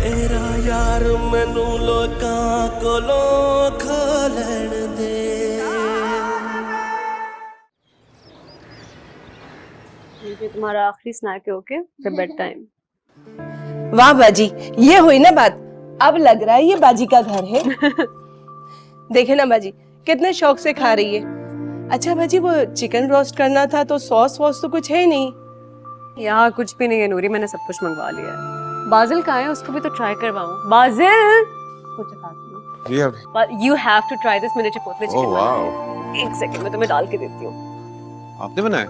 मेरा यार मैनू लोकां कोलों खोलण दे। ये तुम्हारा आखिरी स्नैक है, ओके? फिर बेड टाइम। वाह बाजी, ये हुई ना बात। अब लग रहा है ये बाजी का घर है। देखे ना बाजी, कितने शौक से खा रही है। अच्छा बाजी, वो चिकन रोस्ट करना था तो सॉस वॉस तो कुछ है नहीं? यहाँ कुछ भी नहीं है नूरी, मैंने सब कुछ मंगवा लिया है। बाजिल कहाँ है? उसको भी तो ट्राई करवाऊं। बाजिल कुछ खाती हूँ। You have to try this, मैंने चिपोटले चिकन बनाया है। एक सेकंड में तुम्हें डाल के देती हूँ। आपने बनाया?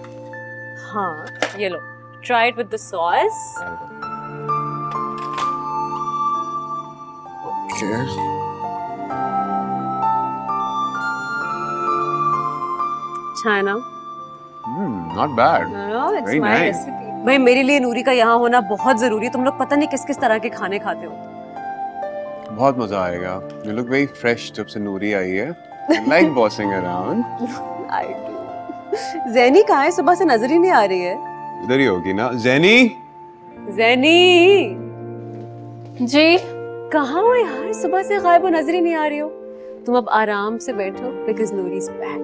हाँ, ये लो, try it with the sauce. अच्छा है ना? Not bad. No, it's Very my nice. recipe. भाई मेरे लिए नूरी का यहाँ होना बहुत जरूरी है। तुम लोग पता नहीं किस किस तरह के खाने खाते हो। बहुत मजा आएगा। You look very fresh जब से नूरी आई है। I like bossing around. I do. ज़ैनी कहाँ है? सुबह से नजर ही नहीं आ रही है। इधर ही होगी ना। ज़ैनी? ज़ैनी जी कहाँ हो यार? सुबह से गायब हो, नजर ही नहीं आ रही हो। तुम अब आराम से बैठो because Noori is back.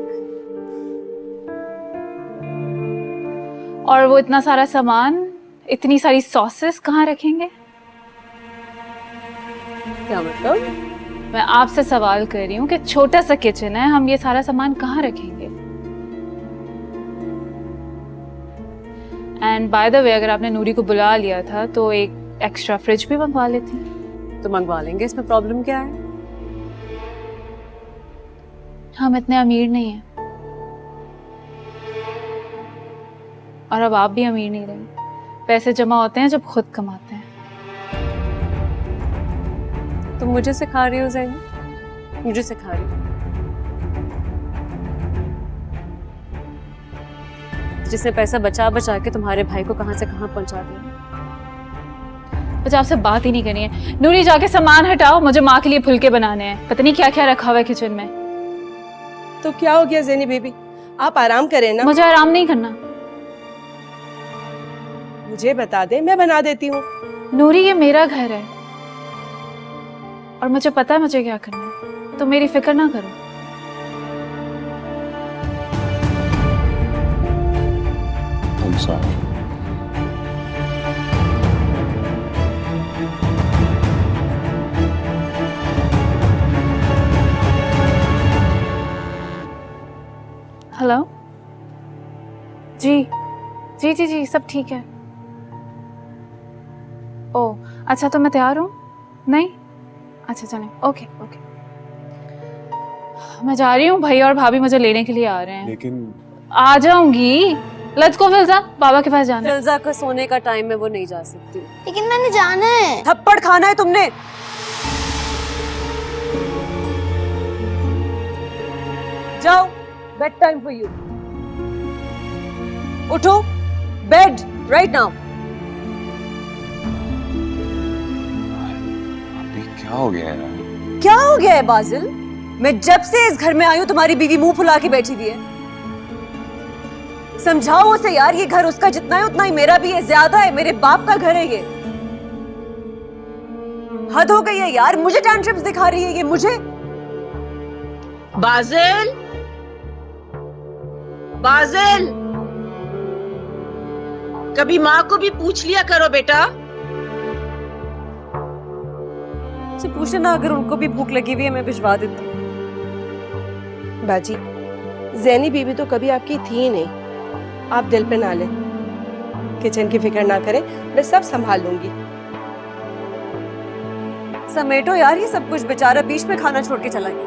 और वो इतना सारा सामान, इतनी सारी सॉसेस कहाँ रखेंगे? क्या मतलब? मैं आपसे सवाल कर रही हूँ कि छोटा सा किचन है, हम ये सारा सामान कहाँ रखेंगे? एंड बाय द वे, अगर आपने नूरी को बुला लिया था तो एक एक्स्ट्रा फ्रिज भी मंगवा लेती। तो मंगवा लेंगे, इसमें प्रॉब्लम क्या है? हम इतने अमीर नहीं हैं, और अब आप भी अमीर नहीं रहे। पैसे जमा होते हैं जब खुद कमाते हैं। तुम मुझे सिखा रही हो ज़ैनी? मुझे सिखा रही हो? जिसने पैसा बचा बचा के तुम्हारे भाई को कहां से कहां पहुंचा दिया। मुझे आपसे बात ही नहीं करनी है। नूरी जाके सामान हटाओ, मुझे माँ के लिए फुलके बनाने हैं। पता नहीं क्या क्या रखा हुआ है किचन में। तो क्या हो गया ज़ैनी बेबी, आप आराम करें ना। मुझे आराम नहीं करना। मुझे बता दे, मैं बना देती हूँ। नूरी, ये मेरा घर है और मुझे पता है मुझे क्या करना है, तो मेरी फिक्र ना करो। I'm sorry. हेलो जी जी जी जी, सब ठीक है। ओ अच्छा, तो मैं तैयार हूँ? नहीं? अच्छा चलें, ओके ओके। मैं जा रही हूँ, भाई और भाभी मुझे लेने के लिए आ रहे हैं। लेकिन आ जाऊंगी। लेट्स गो फिल्जा, बाबा के पास जाना है। फिल्जा का सोने का टाइम है, वो नहीं जा सकती। लेकिन मैंने जाना है। थप्पड़ खाना है तुमने। जाओ, बेड टाइम फॉर यू। उठो, बेड राइट नाउ। अभी क्या हो गया यार? क्या हो गया है बाजिल? मैं जब से इस घर में आई हूं तुम्हारी बीवी मुंह फुला के बैठी हुई है। समझाओ उसे यार, ये घर उसका जितना है उतना ही मेरा भी है, ज्यादा है। मेरे बाप का घर है ये। हद हो गई है यार, मुझे टैंट्रम्स दिखा रही है ये, मुझे। बाजिल, बाजिल, कभी माँ को भी पूछ लिया करो बेटा। से पूछे ना, अगर उनको भी भूख लगी हुई है मैं भिजवा देती हूँ। बाजी, ज़ैनी बीबी तो कभी आपकी थी ही नहीं, आप दिल पे ना लें। किचन की फिक्र ना करें, मैं सब संभाल लूंगी। समेटो यार ये सब कुछ, बेचारा बीच में खाना छोड़ के चला गया।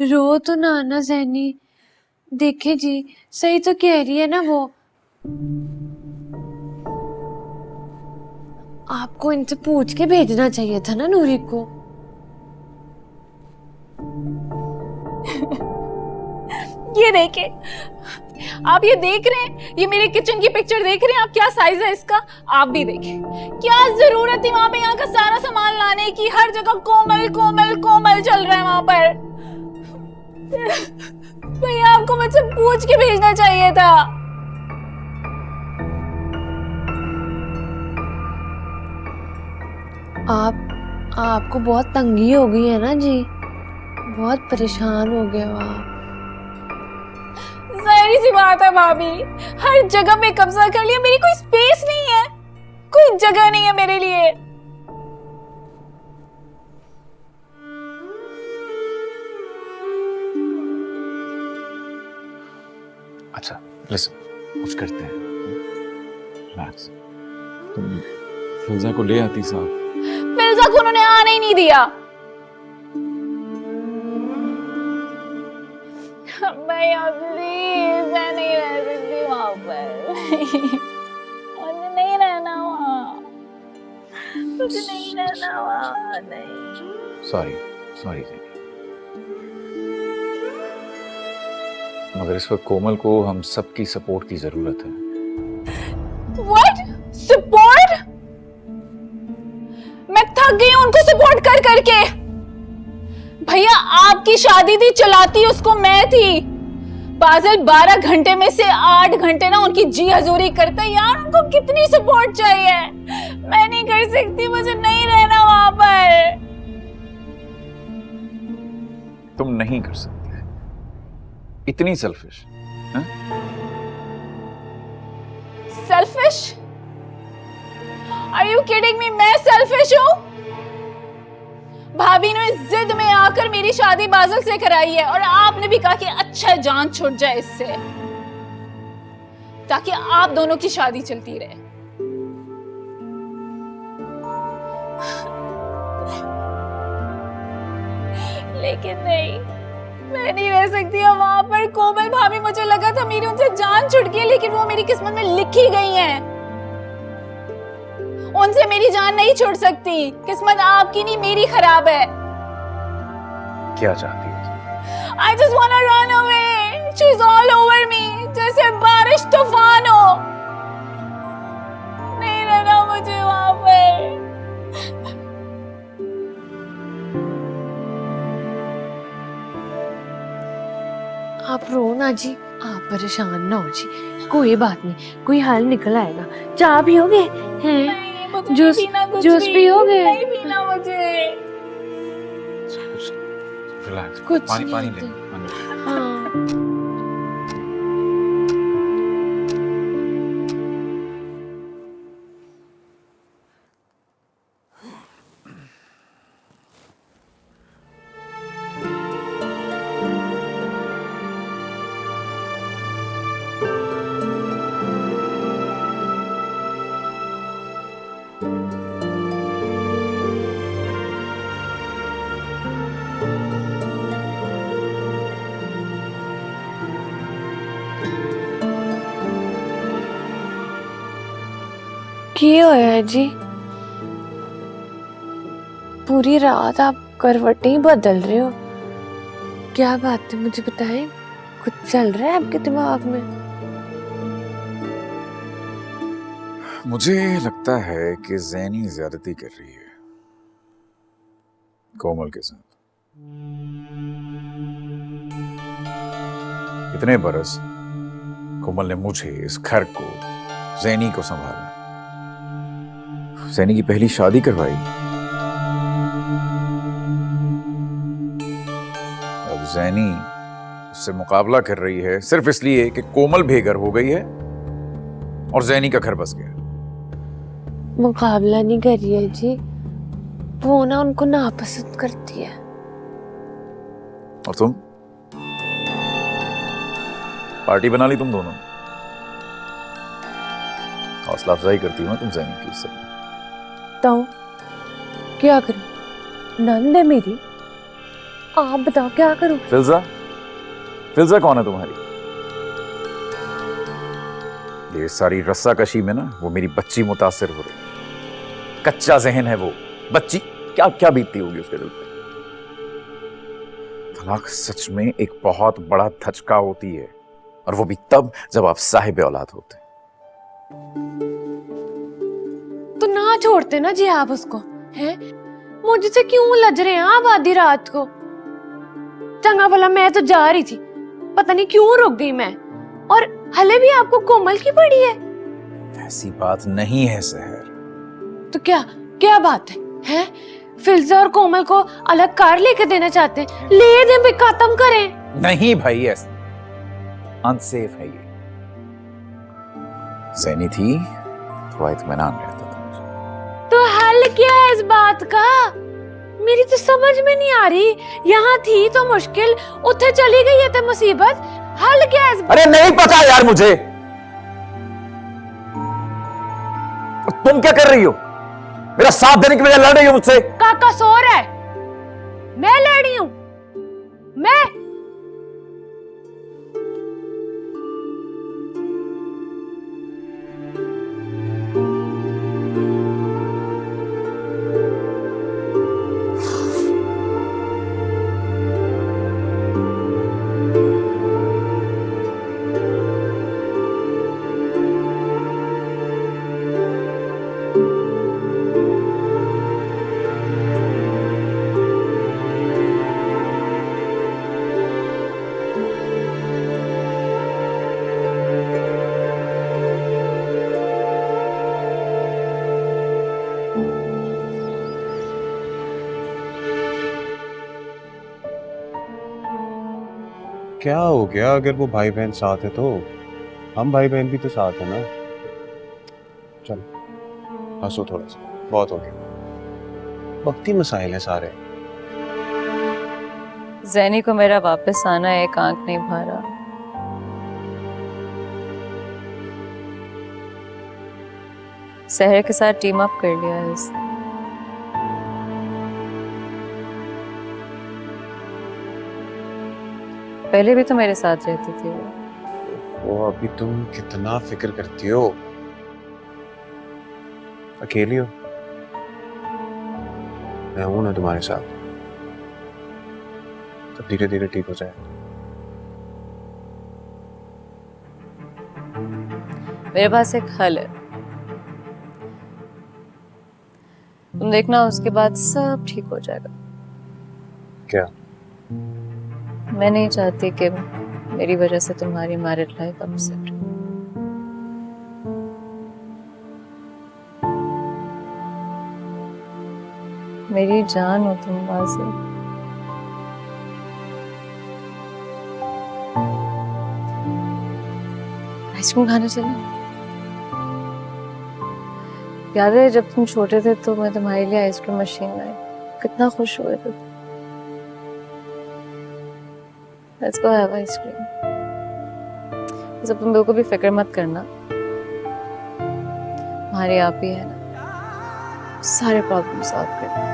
रो तो ना ज़ैनी, देखे जी, सही तो कह रही है ना वो। आपको इनसे पूछ के भेजना चाहिए था ना नूरी को। ये देखे, आप ये देख रहे हैं, ये मेरे किचन की पिक्चर देख रहे हैं आप? क्या साइज है इसका? आप भी देखें, क्या जरूरत थी वहां पे यहाँ का सारा है कि हर जगह कोमल कोमल कोमल चल रहा है वहां पर। भैया आपको मुझसे पूछ के भेजना चाहिए था। आपको बहुत तंगी हो गई है ना जी, बहुत परेशान हो गए हो आप। जाहिर सी बात है भाभी, हर जगह पे कब्जा कर लिया, मेरी कोई स्पेस नहीं है, कोई जगह नहीं है मेरे लिए। अच्छा लिसन, कुछ करते हैं, रिलैक्स। तुम फिल्जा को ले आती साहब। फिल्जा को उन्होंने आने ही नहीं दिया। भैया प्लीज, मैं नहीं रह सकती वहां पर। मुझे नहीं रहना वहां, मुझे नहीं रहना वहां, नहीं। सॉरी सॉरी, मगर इस वक्त कोमल को हम सबकी सपोर्ट की जरूरत है। What? Support? मैं थक गई हूं उनको सपोर्ट कर करके। भैया आपकी शादी थी, चलाती उसको मैं थी। बादल 12 घंटे में से 8 घंटे ना उनकी जी हजूरी करता है। यार उनको कितनी सपोर्ट चाहिए, मैं नहीं कर सकती, मुझे नहीं रहना वहां पर। तुम नहीं कर सकती, इतनी selfish. Selfish? Are you kidding me? मैं सेल्फिश हूँ? भाभी ने जिद में आकर मेरी शादी बादल से कराई है और आपने भी कहा कि अच्छा जान छूट जाए इससे, ताकि आप दोनों की शादी चलती रहे। लेकिन नहीं, मैं नहीं रह सकती वहां पर। कोमल भाभी, मुझे लगा था मेरी उनसे जान छूट गई, लेकिन वो मेरी किस्मत में लिखी गई हैं। उनसे मेरी जान नहीं छूट सकती। किस्मत आपकी नहीं, मेरी खराब है। क्या चाहती हो? I just wanna run away. She's all over me. जैसे बारिश तूफान हो। नहीं रहना मुझे वहां पर। आप रो ना जी, आप परेशान ना हो जी, कोई बात नहीं, कोई हल निकल आएगा। चाय पियोगे? हैं? जूस पियोगे? नहीं पीना मुझे। रिलैक्स, कुछ पानी नहीं ले। हाँ। क्या होया जी? पूरी रात आप करवटें ही बदल रहे हो, क्या बात है मुझे बताएं? कुछ चल रहा है आपके दिमाग में? मुझे लगता है कि ज़ैनी ज्यादती कर रही है कोमल के साथ। इतने बरस कोमल ने मुझे, इस घर को, ज़ैनी को संभाला, ज़ैनी की पहली शादी करवाई। अब ज़ैनी उससे मुकाबला कर रही है सिर्फ इसलिए कि कोमल बेघर हो गई है और ज़ैनी का घर बस गया। मुकाबला नहीं कर रही है जी, वो ना उनको नापसंद करती है। और तुम पार्टी बना ली तुम दोनों, हौसला अफजाई करती हो तुम ज़ैनी की। सब तो क्या करूं? नंद है मेरी, आप बताओ क्या करूं? फिल्जा, फिल्जा कौन है तुम्हारी? ये सारी रस्साकशी में ना वो मेरी बच्ची मुतासिर हो रही। कच्चा जहन है वो बच्ची, क्या क्या बीतती होगी उसके दिल पे। तलाक सच में एक बहुत बड़ा धचका होती है, और वो भी तब जब आप साहिब औलाद होते। तो ना छोड़ते ना जी आप उसको, हैं? मुझसे क्यों लज रहे हैं आप आधी रात को? चंगा भला मैं तो जा रही थी, पता नहीं क्यों रुक गई मैं। और हले भी आपको कोमल की पड़ी है? ऐसी बात नहीं है सहर। तो क्या क्या बात है? हैं? फिल्जा और कोमल को अलग कार लेके देना चाहते हैं? ले दें भी, खत्म करें। नहीं भाई, ऐसा अनसेफ है ये। जैनी थी, थोड़ा इत्मीनान रहता था। तो हल क्या है इस बात का? मेरी तो समझ में नहीं आ रही। यहाँ थी तो मुश्किल, उठे चली गई है तो मुसीबत। हल क्या है इस अरे नहीं पता यार मुझे। तुम क्या कर रही हो? मेरा साथ देने की बजाय लड़ रही हो मुझसे। का कसूर है? मैं लड़ रही हूं? मैं? क्या हो गया? अगर वो भाई बहन साथ है तो हम भाई बहन भी तो साथ है ना। चलो हंसो थोड़ा सा, बहुत हो गया। वक्ती मसाइल है सारे। जैनी को मेरा वापस आना एक आंख नहीं भा रहा। सहर के साथ टीम अप कर लिया है इसने। पहले भी तो मेरे साथ रहती थी वो अभी तुम कितना फिक्र करती हो? अकेली हो? मैं हूं ना तुम्हारे साथ। तब धीरे धीरे ठीक हो जाए। मेरे पास एक हल है, तुम देखना, उसके बाद सब ठीक हो जाएगा। क्या? मैं नहीं चाहती कि मेरी वजह से तुम्हारी मैरिड लाइफ अपसेट। मेरी जान हो तुम बाज़िल। आइसक्रीम खाने चले? याद है जब तुम छोटे थे तो मैं तुम्हारे लिए आइसक्रीम मशीन लाई, कितना खुश हुए थे। Let's go have ice cream. बस अब तुम बिल्कुल भी फिक्र मत करना, हमारे आप ही है ना, सारे प्रॉब्लम सॉल्व कर।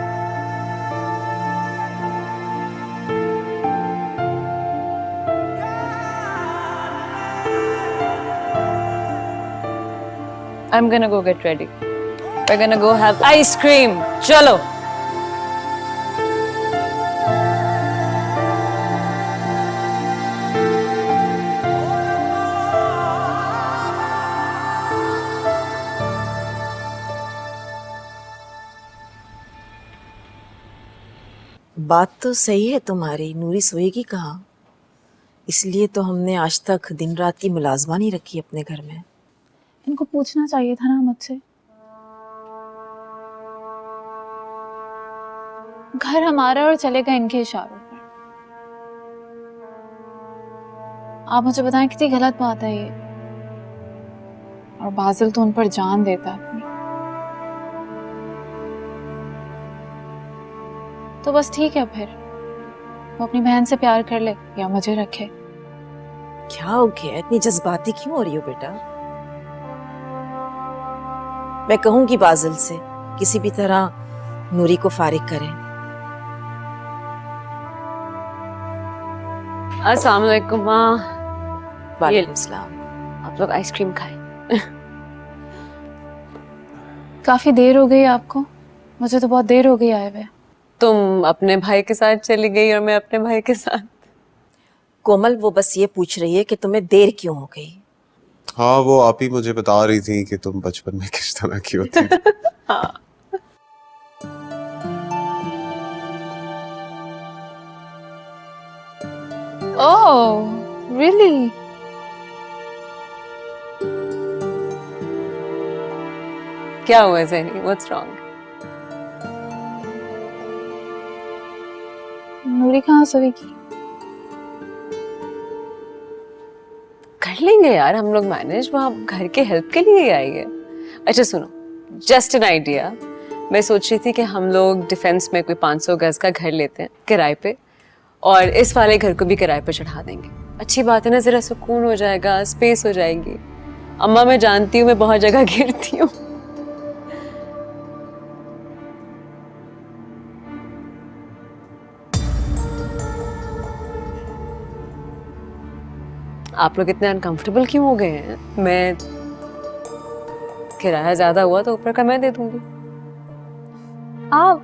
I'm gonna go get ready. We're gonna go have ice cream. चलो। बात तो सही है तुम्हारी। नूरी सोएगी कहाँ? इसलिए तो हमने आज तक दिन रात की मुलाजमा नहीं रखी अपने घर में। इनको पूछना चाहिए था ना मुझसे। घर हमारा और चलेगा इनके इशारों पर। आप मुझे बताएं कितनी गलत बात है ये। और बाज़िल तो उन पर जान देता है अपनी। तो बस ठीक है, फिर वो अपनी बहन से प्यार कर ले या मुझे रखे। क्या हो गया? इतनी जज्बाती क्यों हो रही हो बेटा? मैं कहूंगी बाज़िल से किसी भी तरह नूरी को फारिग करें। अस्सलाम वालेकुम माँ। वालेकुम सलाम। आप लोग आइसक्रीम खाएं। काफी देर हो गई आपको? मुझे तो बहुत देर हो गई आए हुए। तुम अपने भाई के साथ चली गई और मैं अपने भाई के साथ। कोमल वो बस ये पूछ रही है कि तुम्हें देर क्यों हो गई। हाँ, वो आप ही मुझे बता रही थी कि तुम बचपन में किस तरह की होती थी। हाँ। Oh, really? क्या हुआ ज़ैनी? What's wrong? नूरी कहाँ सोएगी? कर लेंगे यार हम लोग मैनेज, वहाँ घर के हेल्प के लिए ही आई है। अच्छा सुनो, जस्ट एन आइडिया, मैं सोच रही थी कि हम लोग डिफेंस में कोई 500 गज का घर लेते हैं किराए पे, और इस वाले घर को भी किराए पे चढ़ा देंगे। अच्छी बात है ना, जरा सुकून हो जाएगा, स्पेस हो जाएगी। अम्मा मैं जानती हूँ, मैं बहुत जगह घेरती हूँ। आप लोग इतने अनकंफर्टेबल क्यों हो गए हैं? मैं किराया ज्यादा हुआ तो ऊपर का मैं दे दूंगी। आप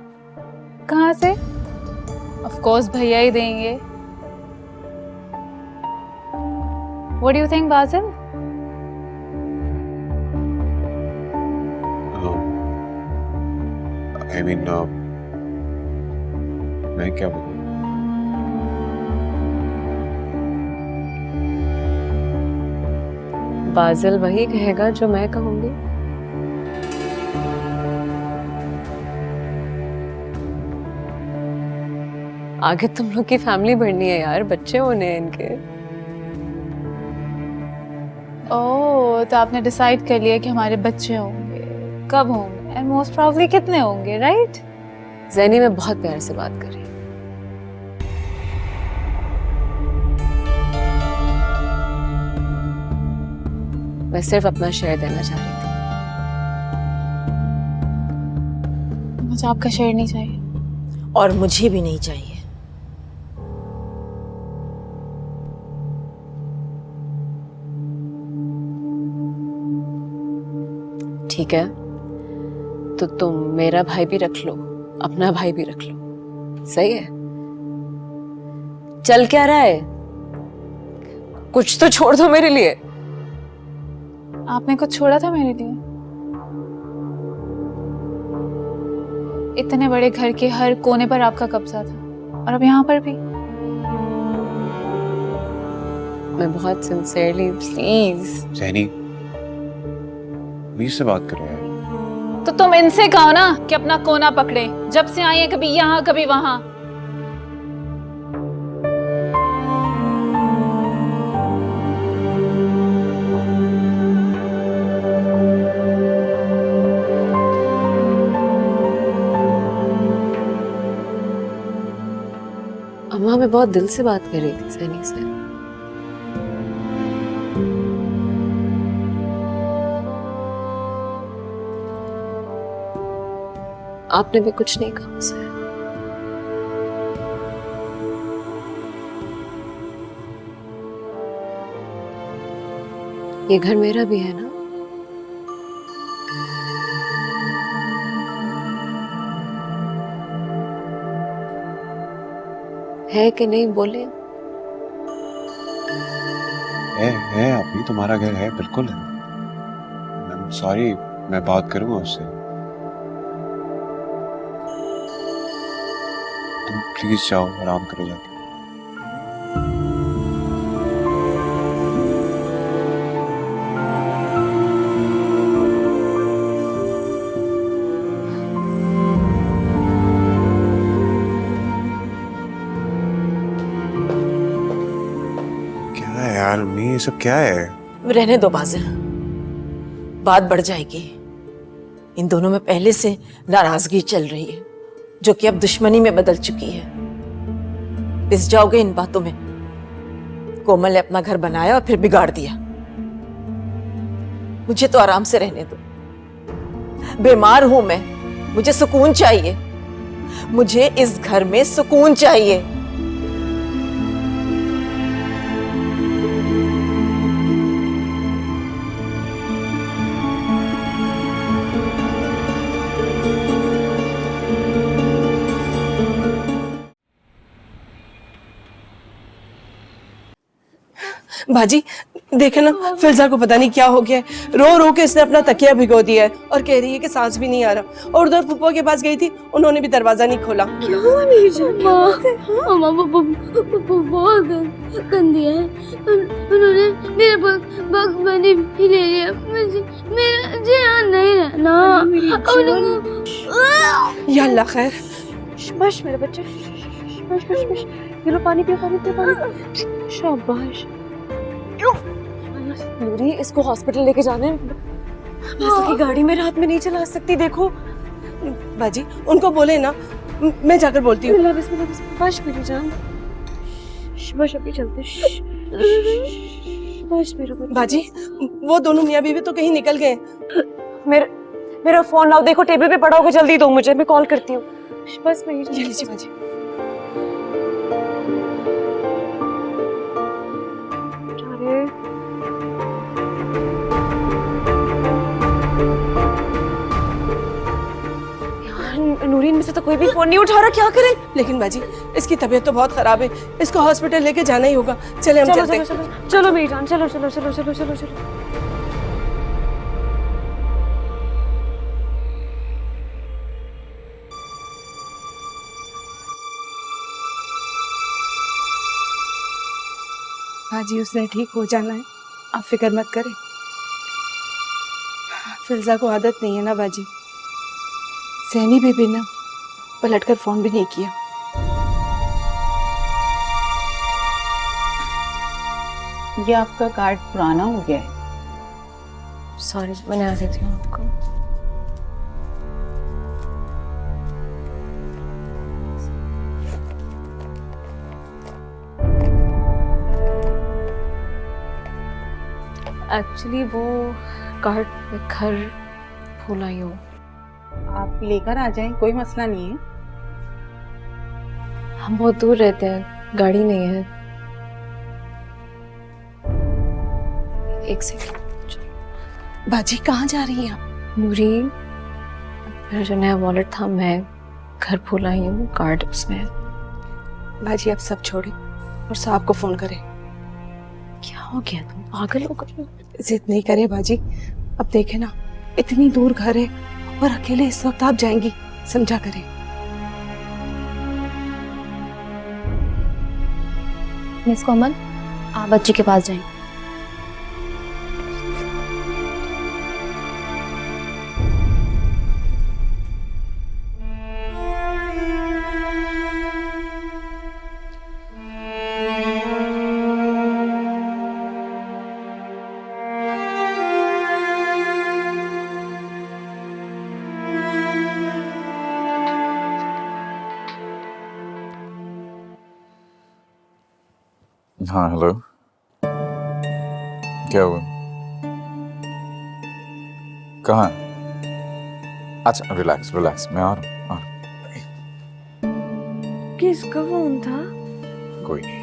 कहाँ से? ऑफ कोर्स भैया ही देंगे। What do you think, Basil? I mean, मैं क्या बोलूं? बाजिल वही कहेगा जो मैं कहूंगी। आगे तुम लोग की फैमिली बढ़नी है यार, बच्चे होने हैं इनके। ओह, तो आपने डिसाइड कर लिया कि हमारे बच्चे होंगे। कब होंगे? एंड मोस्ट प्रोबब्ली कितने होंगे, राइट? ज़ैनी मैं बहुत प्यार से बात कर रही हूँ। मैं सिर्फ अपना शेयर देना चाह रही थी। मुझे आपका शेयर नहीं चाहिए। और मुझे भी नहीं चाहिए। ठीक है, तो तुम मेरा भाई भी रख लो, अपना भाई भी रख लो, सही है? चल क्या रहा है? कुछ तो छोड़ दो मेरे लिए। आपने कुछ छोड़ा था मेरे लिए? इतने बड़े घर के हर कोने पर आपका कब्जा था, और अब यहाँ पर भी। मैं बहुत सिंसियरली, प्लीज। ज़ैनी, प्लीज से बात करो यार। तो तुम इनसे कहो ना कि अपना कोना पकड़े। जब से आई है कभी यहाँ कभी वहां। अम्मा मैं बहुत दिल से बात कर रही थी ज़ैनी से। आपने भी कुछ नहीं कहा उसे। ये घर मेरा भी है ना? है कि नहीं बोले? है, अभी तुम्हारा घर है, बिल्कुल है। I'm sorry, मैं बात करूंगा उससे। तुम प्लीज जाओ, आराम करो जाके। क्या है यार अम्मी, ये सब क्या है? रहने दो बाजिल, बात बढ़ जाएगी। इन दोनों में पहले से नाराजगी चल रही है, जो कि अब दुश्मनी में बदल चुकी है। पिस जाओगे इन बातों में। कोमल ने अपना घर बनाया और फिर बिगाड़ दिया। मुझे तो आराम से रहने दो। बीमार हूं मैं, मुझे सुकून चाहिए। मुझे इस घर में सुकून चाहिए। बाजी, देखे ना, फिजा को पता नहीं क्या हो गया है। रो रो के इसने अपना तकिया भिगो दिया है और कह रही है कि सांस भी नहीं आ रहा। और उधर पुप्पो के पास गई थी, उन्होंने भी दरवाजा नहीं खोला। क्या हुआ मेरी जान? मामा बहुत गंदी है। उन्होंने मेरे बग बनी भी ले लिया। मेरा जी यहाँ नहीं रहना। या अल्लाह खैर। बश मेरे बच्चे, बश बश बश। ये लो पानी पियो, पानी पियो, पानी। शाबाश। नूरी, इसको हॉस्पिटल लेके जाना है। बाजिल की गाड़ी में रात में नहीं चला सकती, देखो। बाजी उनको बोले ना, मैं जाकर बोलती हूँ। बिस्मिल्लाह बिस्मिल्लाह बिस्मिल्लाह। बश मेरी जान, बश अभी चलते। बश मेरे बच्चे। बाजी वो दोनों मियाँ बीवी तो कहीं निकल गए। मेरा फोन लाओ, देखो टेबल पे पड़ा होगा, जल्दी दो मुझे, मैं कॉल करती हूँ। बस मेरी जान। ये लीजिए बाजी। नूरी, इनमें से तो कोई भी फोन नहीं उठा रहा, क्या करें? लेकिन बाजी इसकी तबीयत तो बहुत खराब है, इसको हॉस्पिटल लेके जाना ही होगा। चले हम चलो चलते चलो चलो चलो मेरी जान, चलो चलो चलो चलो चलो चलो। बाजी उसने ठीक हो जाना है, आप फिक्र मत करें। फिजा को आदत नहीं है ना बाजी। सैनी बीबी ने पलटकर फोन भी नहीं किया। ये आपका कार्ड पुराना हो गया है। सॉरी, मैंने आ देती हूँ आपको। एक्चुअली वो कार्ड में घर भूल आई हूँ। आप लेकर आ जाएं, कोई मसला नहीं है। हम बहुत दूर रहते हैं, गाड़ी नहीं है। एक सेकंड। बाजी कहाँ जा रही हैं आप? नूरी, मेरा जो नया वॉलेट था, मैं घर भूल आई हूँ, कार्ड उसमें है। बाजी आप सब छोड़े और साहब को फोन करें। क्या हो गया, तुम पागल हो गए? जिद नहीं करे बाजी, अब देखे ना, इतनी दूर घर है और अकेले इस वक्त आप जाएंगी, समझा करें। मिस कोमल, आप बच्चे के पास जाएं। हाँ हेलो, क्या हुआ? कहाँ? अच्छा रिलैक्स रिलैक्स, मैं आ रहा हूँ। किसका फोन था? कोई नहीं।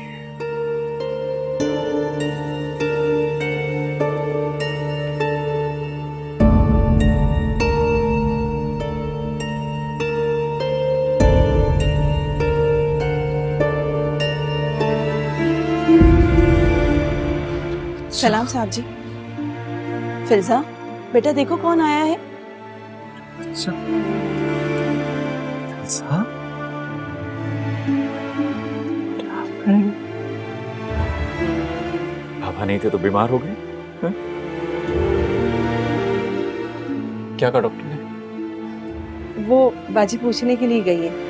सलाम साहब जी। फिजा बेटा देखो कौन आया है। अच्छा, अच्छा? पापा नहीं थे तो बीमार हो गए? हैं? क्या कहा डॉक्टर ने? वो बाजी पूछने के लिए गई है।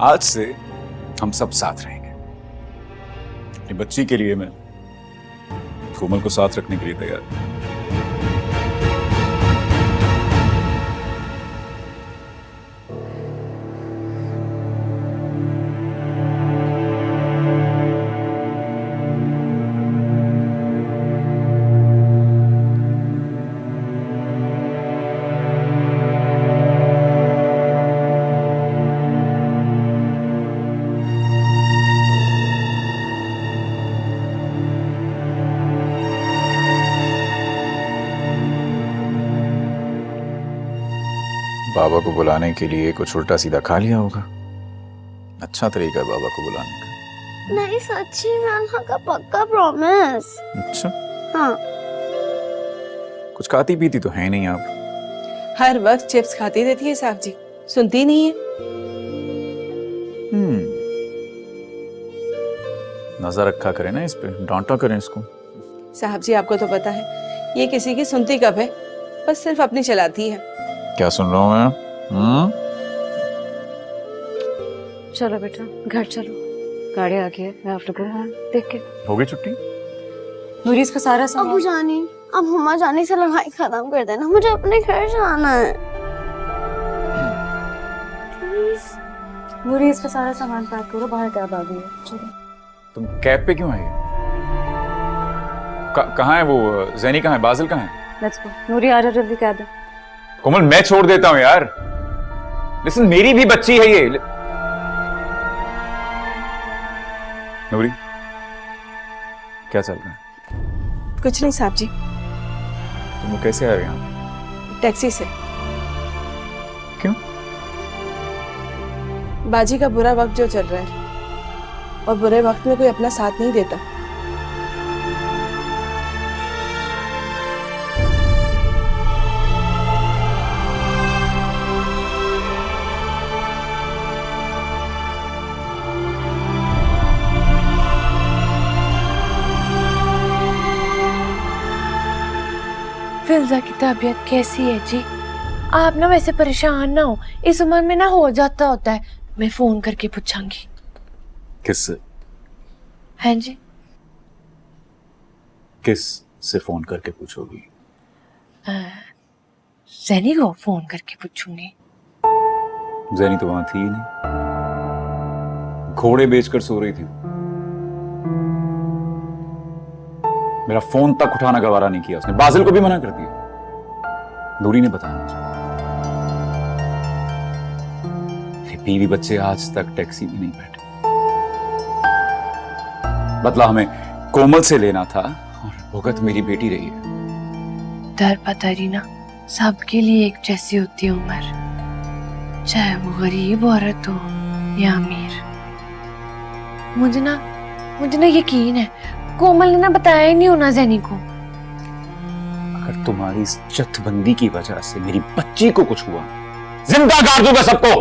आज से हम सब साथ रहेंगे। अपनी बच्ची के लिए मैं कोमल को साथ रखने के लिए तैयार हूं। बाबा को बुलाने के लिए कुछ उल्टा सीधा खा लिया होगा। अच्छा तरीका है बाबा को बुलाने का। नहीं सच्ची मैं अल्लाह का पक्का प्रॉमिस। अच्छा, हाँ कुछ खाती पीती तो है नहीं आप। हर वक्त चिप्स खाती रहती है साहब जी, सुनती नहीं है। नजर रखा करें ना इस पे, डांटा करें इसको। साहब जी आपको तो पता है ये किसी की सुनती कब है, बस सिर्फ अपनी चलाती है। क्या सुन रहा हूँ मैं? चलो बेटा घर चलो, गाड़ी आ गई है, मैं आप लोगों को देख के। हो गई छुट्टी? नूरी इसका सारा अबू सामान। जानी अब हुमा जानी से लड़ाई खत्म कर देना, मुझे अपने घर जाना है प्लीज। नूरी इसका सारा सामान पैक करो, बाहर कैब आ गई है। चलो। तुम कैब पे क्यों आई? कहाँ है वो? जैनी कहाँ है? बाजिल कहाँ है? Let's go. नूरी आ जा जल्दी, कैब है। कोमल मैं छोड़ देता हूँ यार। लिसन, मेरी भी बच्ची है ये। नूरी क्या चल रहा है? कुछ नहीं साहब जी। तुम लोग कैसे आए यहाँ? टैक्सी से। क्यों? बाजी का बुरा वक्त जो चल रहा है, और बुरे वक्त में कोई अपना साथ नहीं देता। फिल्जा की तबीयत कैसी है जी? आप ना वैसे परेशान ना हो, इस उम्र में ना हो जाता होता है, मैं फोन करके पूछूंगी। किससे? हैं जी? किस से फोन करके पूछोगी? जैनी को फोन करके पूछूंगी। जैनी तो वहां थी ही नहीं, घोड़े बेचकर सो रही थी। मेरा फोन तक उठाना गवारा नहीं किया उसने, बाजिल को भी मना कर दिया। नूरी ने बताया मुझे। बीवी बच्चे आज तक टैक्सी में नहीं बैठे। बदला हमें कोमल से लेना था और भुगत मेरी बेटी रही है। दर पतरी ना सबके लिए एक जैसी होती है उम्र, चाहे वो गरीब औरत हो या अमीर। मुझे ना यकीन है कोमल ने ना बताया ही नहीं होना जैनी को। अगर तुम्हारी इस चतबंदी की वजह से मेरी बच्ची को कुछ हुआ, जिंदा गाड़ दूंगा सबको।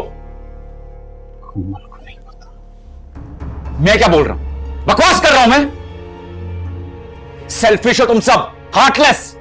कोमल को नहीं पता मैं क्या बोल रहा हूं, बकवास कर रहा हूं मैं। सेल्फिश हो तुम सब, हार्टलेस।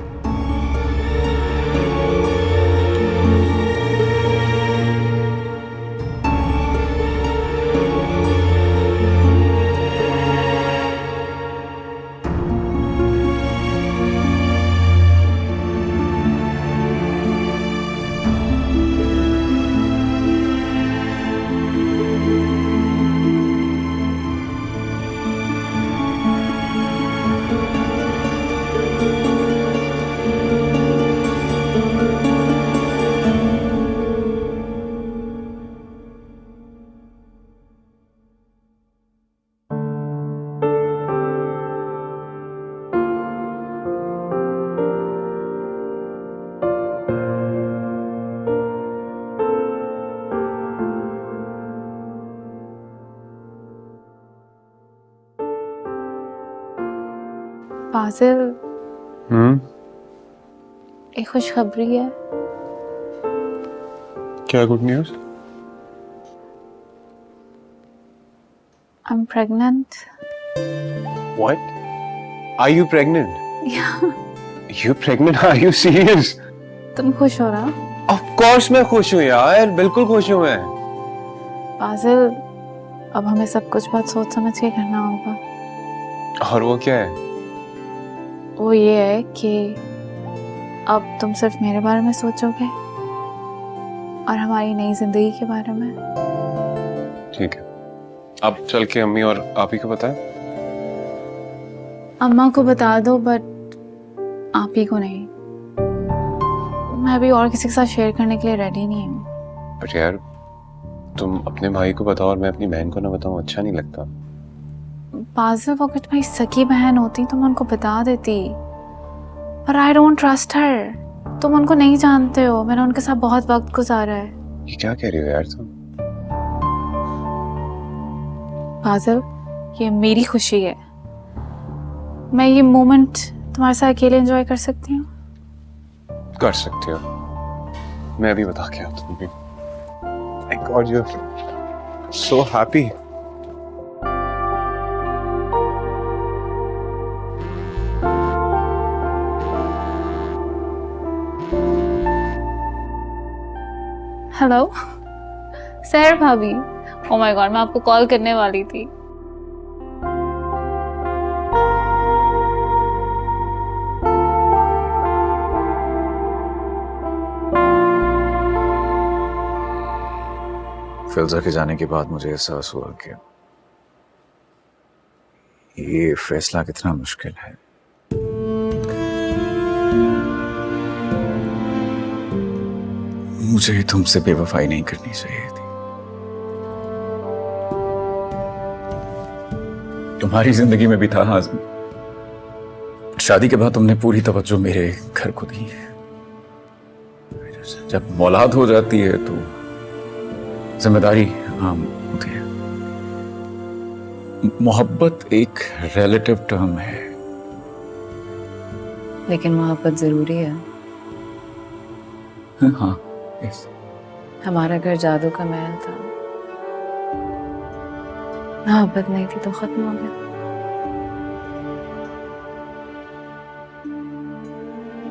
बाजिल, एक खुशखबरी है। क्या good news? I'm pregnant. What? Are you pregnant? Yeah. You pregnant? Are you serious? तुम खुश हो रहा? Of course मैं खुश हूँ यार, बिल्कुल खुश हूँ मैं। बाजिल, अब हमें सब कुछ बहुत सोच समझ के करना होगा। और वो क्या है? वो ये है कि अब तुम सिर्फ मेरे बारे में सोचोगे और हमारी नई जिंदगी के बारे में। ठीक है, अब चल के अम्मी और आप ही को बताएं। अम्मा को बता दो, बट आप ही को नहीं। मैं अभी और किसी के साथ शेयर करने के लिए रेडी नहीं हूँ। बट यार, तुम अपने भाई को बताओ और मैं अपनी बहन को ना बताऊं, अच्छा नहीं लगता। बाजिल, वो अगर तुम्हारी सगी बहन होती तो मैं उनको बता देती, पर आई डोंट ट्रस्ट हर। तुम उनको नहीं जानते हो, मैंने उनके साथ बहुत वक्त गुजारा है। ये क्या कह रही हो यार तुम? फाजिल, ये मेरी खुशी है। मैं ये मोमेंट तुम्हारे साथ अकेले एंजॉय कर सकती हूँ? कर सकते हो, मैं अभी बता के आता हूँ। Thank God you're so happy. Hello सहर भाभी, ओ माय गॉड, मैं आपको कॉल करने वाली थी। फिल्जा के जाने के बाद मुझे एहसास हुआ कि ये फैसला कितना मुश्किल है। मुझे तुमसे बेवफाई नहीं करनी चाहिए थी। तुम्हारी जिंदगी में भी था हाज़िम। शादी के बाद तुमने पूरी तवज्जो मेरे घर को दी है। जब औलाद हो जाती है तो जिम्मेदारी आम होती है। मोहब्बत एक रिलेटिव टर्म है, लेकिन मोहब्बत जरूरी है। हाँ yes. हमारा घर जादू का महल था, मोहब्बत नहीं थी तो खत्म हो गया।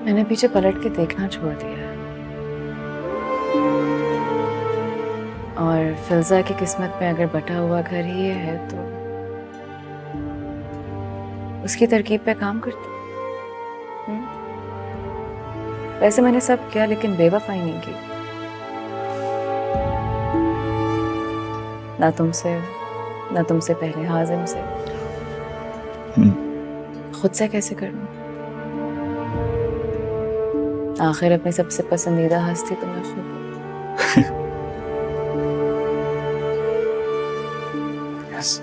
मैंने पीछे पलट के देखना छोड़ दिया है। और फिल्जा की किस्मत में अगर बटा हुआ घर ही ये है तो उसकी तरकीब पे काम करती। वैसे मैंने सब किया लेकिन बेवफाई नहीं की। ना तुमसे पहले हाज़िम से, खुद से कैसे करूं? आखिर अपनी सबसे पसंदीदा हस्ती तो मैं खुद। yes.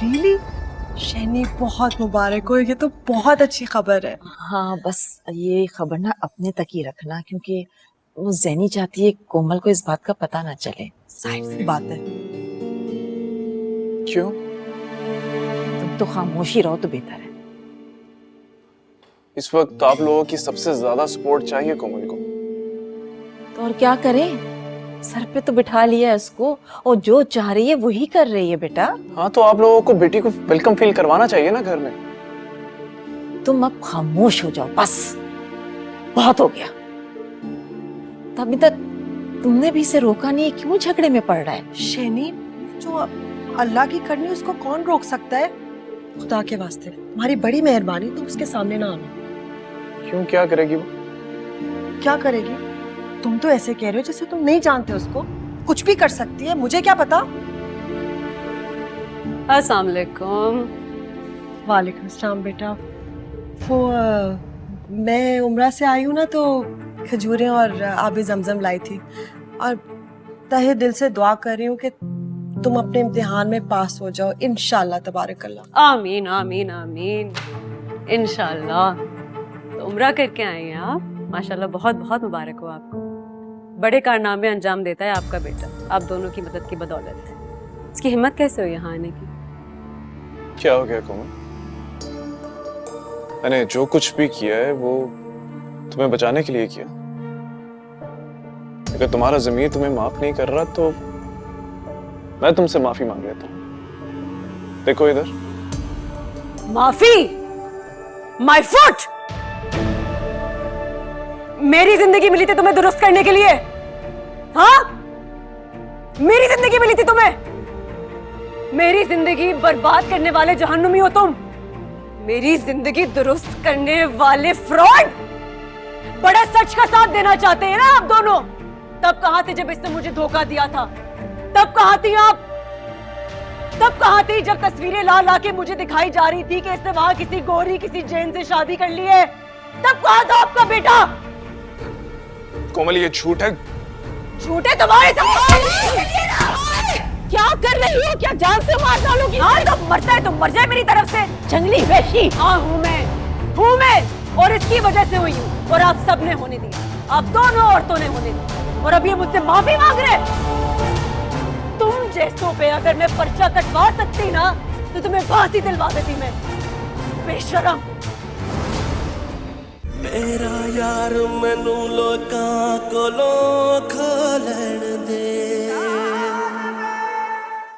रियली शैनी, बहुत मुबारक हो, ये तो बहुत अच्छी खबर है। हाँ, बस ये खबर ना अपने तक ही रखना, क्योंकि वो जैनी चाहती है कोमल को इस बात का पता ना चले। जाहिर सी बात है। क्यों? तुम तो खामोशी रहो तो बेहतर है। इस वक्त आप लोगों की सबसे ज्यादा सपोर्ट चाहिए कोमल को। तो और क्या करें, सर पे तो बिठा लिया है उसको, और जो चाह रही है वही कर रही है बेटा। हाँ, तो आप लोगों को बेटी को वेलकम फील करवाना चाहिए ना घर में। तुम अब खामोश हो जाओ, बस बहुत हो गया। तभी तक तुमने भी इसे रोका नहीं है, क्यों झगड़े में पड़ रहा है? शैनी, जो अल्लाह की करनी उसको कौन रोक सकता है? खुदा के वास्ते हमारी बड़ी मेहरबानी, तुम उसके सामने ना आना। क्यों, क्या करेगी वो? क्या करेगी? तुम तो ऐसे कह रहे हो जैसे तुम नहीं जानते उसको। कुछ भी कर सकती है, मुझे क्या पता। अस्सलाम वालेकुम। वालेकुम अस्सलाम बेटा। वो मैं उम्रा से आई हूँ ना, तो खजूरें और आबे जमजम लाई थी, और तहे दिल से दुआ कर रही हूँ कि तुम अपने इम्तिहान में पास हो जाओ इंशाल्लाह तबारक अल्लाह। आमीन आमीन आमीन, इंशाल्लाह। तो उम्रा करके आए हैं आप, माशाल्लाह, बहुत बहुत मुबारक हो आपको। बड़े कारनामे अंजाम देता है आपका बेटा, आप दोनों की मदद की बदौलत। इसकी हिम्मत कैसे हुई यहाँ आने की? क्या हो गया कोमल? मैंने जो कुछ भी किया है वो तुम्हें बचाने के लिए किया। अगर तुम्हारा ज़मीर तुम्हें माफ नहीं कर रहा तो मैं तुमसे माफी मांग लेता हूं। देखो इधर। माफी? My foot! मेरी जिंदगी मिली थी तुम्हें दुरुस्त करने के लिए, हाँ? मेरी जिंदगी मिली थी तुम्हें। मेरी जिंदगी बर्बाद करने वाले जहन्नुमी हो तुम। मेरी जिंदगी दुरुस्त करने वाले फ्रॉड। बड़ा सच का साथ देना चाहते हैं ना आप दोनों। तब कहां थे जब इसने मुझे धोखा दिया था? तब कहां थी आप? तब कहां थी जब तस्वीरें ला ला के मुझे दिखाई जा रही थी कि इसने वहां किसी गोरी, किसी जैन से शादी कर ली है? तब कहां था आपका बेटा? कोमल ये झूठ है। झूठे तुम्हारे क्या कर रही हो? क्या जान से मार डालोगी? हाँ, तो मरता है तो मर जाए मेरी तरफ से। जंगली वैशी। हाँ हूँ मैं और इसकी वजह से हुई हूँ और आप सब ने होने दिया। आप दोनों औरतों ने होने दिया और अब ये मुझसे माफी मांग रहे। तुम जैसों पे अगर मैं पर्चा कटवा सकती ना तो तुम्हें फांसी दिलवा देती मैं। बेशरम। मेरा यार मैनू लोकां कोलों